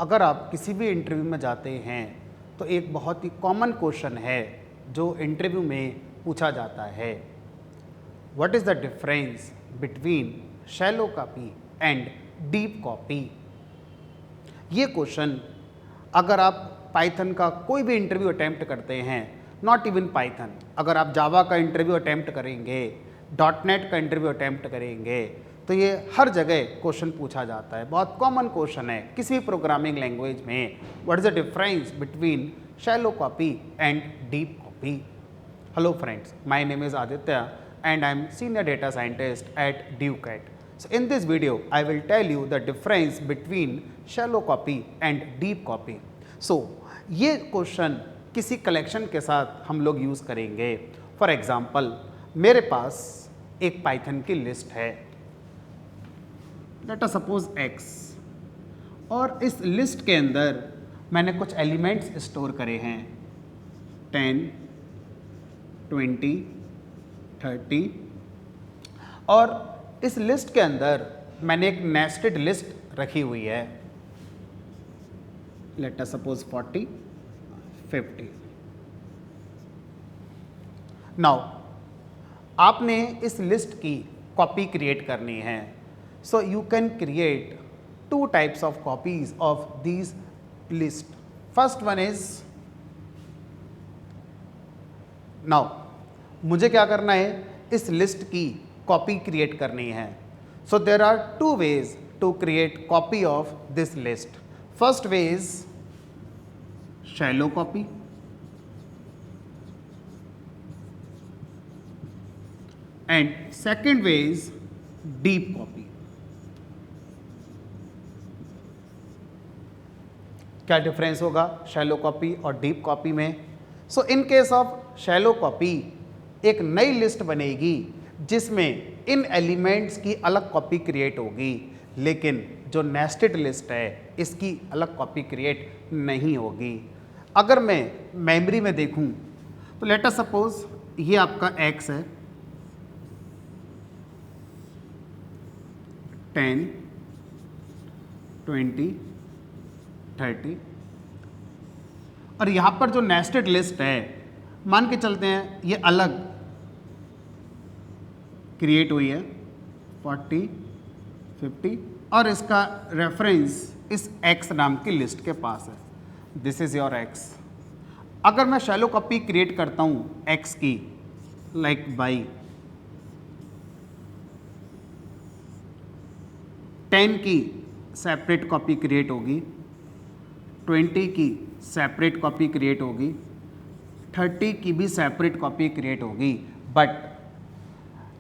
अगर आप किसी भी इंटरव्यू में जाते हैं तो एक बहुत ही कॉमन क्वेश्चन है जो इंटरव्यू में पूछा जाता है, what is the difference between shallow copy and deep copy. ये क्वेश्चन अगर आप पाइथन का कोई भी इंटरव्यू अटैम्प्ट करते हैं, नॉट इवन पाइथन, अगर आप जावा का इंटरव्यू अटैम्प्ट करेंगे, डॉट नेट का इंटरव्यू अटैम्प्ट करेंगे, तो ये हर जगह क्वेश्चन पूछा जाता है। बहुत कॉमन क्वेश्चन है किसी भी प्रोग्रामिंग लैंग्वेज में, what is the difference between shallow copy and deep copy. Hello friends, my name is Aditya and I am senior data scientist at DuCat. So in this video, I will tell you the difference between shallow copy and deep copy. So ये question किसी collection के साथ हम लोग use करेंगे। For example, मेरे पास एक Python की लिस्ट है, लेट अस सपोज x, और इस लिस्ट के अंदर मैंने कुछ एलिमेंट्स स्टोर करे हैं 10, 20, 30, और इस लिस्ट के अंदर मैंने एक नेस्टेड लिस्ट रखी हुई है, लेट अस सपोज 40, 50। नाउ आपने इस लिस्ट की कॉपी क्रिएट करनी है। So you can create two types of copies of these list. First one is, now मुझे क्या करना है, इस लिस्ट की कॉपी क्रिएट करनी है। So there are two ways to create copy of this list. First way is shallow copy and second way is deep copy. क्या difference होगा शैलो कॉपी और डीप कॉपी में? So in case of shallow copy एक नई list बनेगी जिसमें इन elements की अलग कॉपी क्रिएट होगी, लेकिन जो नेस्टेड लिस्ट है इसकी अलग कॉपी क्रिएट नहीं होगी। अगर मैं मेमोरी में देखूं तो लेट अस सपोज ये आपका x है, 10, 20, 30, और यहाँ पर जो नेस्टेड लिस्ट है मान के चलते हैं ये अलग क्रिएट हुई है 40, 50, और इसका रेफरेंस इस x नाम की लिस्ट के पास है। This is your x। अगर मैं शैलो कॉपी क्रिएट करता हूँ x की, लाइक बाई 10 की सेपरेट कॉपी क्रिएट होगी, 20 की सेपरेट कॉपी क्रिएट होगी, 30 की भी सेपरेट कॉपी क्रिएट होगी, बट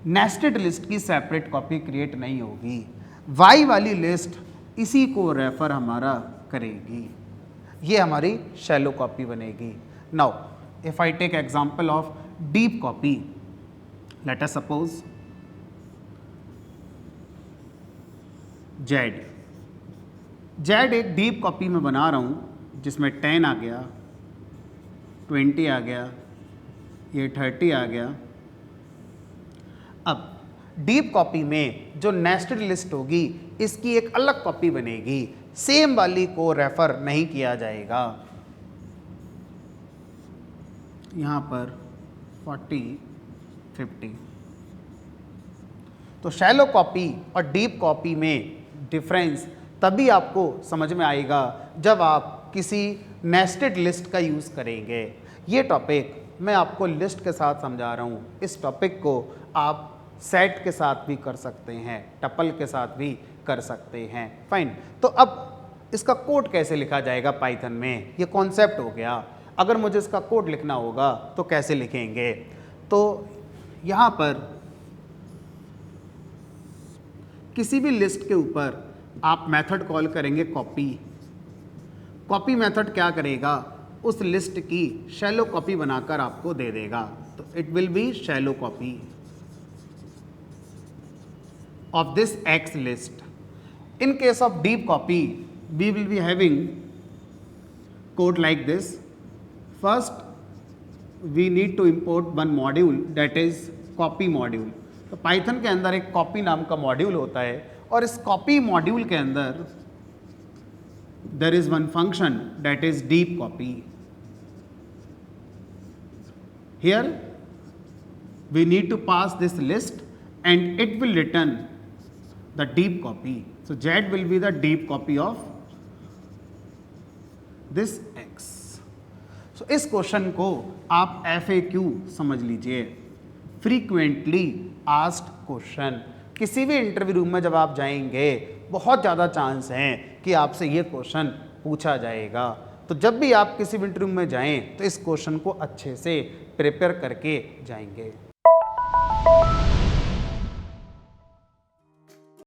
नेस्टेड लिस्ट की सेपरेट कॉपी क्रिएट नहीं होगी। y वाली लिस्ट इसी को रेफर हमारा करेगी, ये हमारी शैलो कॉपी बनेगी। Now if I take example of deep copy, let us suppose Z एक डीप कॉपी में बना रहा हूँ जिसमें 10 आ गया, 20 आ गया, ये 30 आ गया। अब डीप कॉपी में जो नेस्टेड लिस्ट होगी इसकी एक अलग कॉपी बनेगी, सेम वाली को रेफर नहीं किया जाएगा। यहाँ पर 40, 50। तो शैलो कॉपी और डीप कॉपी में डिफरेंस तभी आपको समझ में आएगा जब आप किसी नेस्टेड लिस्ट का यूज़ करेंगे। ये टॉपिक मैं आपको लिस्ट के साथ समझा रहा हूँ, इस टॉपिक को आप सेट के साथ भी कर सकते हैं, टपल के साथ भी कर सकते हैं। फाइन, तो अब इसका कोड कैसे लिखा जाएगा पाइथन में, ये कॉन्सेप्ट हो गया। अगर मुझे इसका कोड लिखना होगा तो कैसे लिखेंगे? तो यहाँ पर किसी भी लिस्ट के ऊपर आप मेथड कॉल करेंगे कॉपी। कॉपी मेथड क्या करेगा, उस लिस्ट की शैलो कॉपी बनाकर आपको दे देगा। तो it will be shallow copy of this X list. In case of deep copy, we will be having code like this. First, we need to import one module, that is copy module. तो Python के अंदर एक copy नाम का module होता है, और इस कॉपी मॉड्यूल के अंदर there is one function that is deep copy. Here we need to pass this list and it will return the deep copy. So Z will be the deep copy of this X. So इस question को आप FAQ समझ लीजिए, frequently asked question. किसी भी interview room में जब आप जाएंगे बहुत ज़्यादा चांस हैं कि आपसे ये क्वेश्चन पूछा जाएगा। तो जब भी आप किसी भी इंटरव्यू में जाएं तो इस क्वेश्चन को अच्छे से प्रिपेयर करके जाएंगे।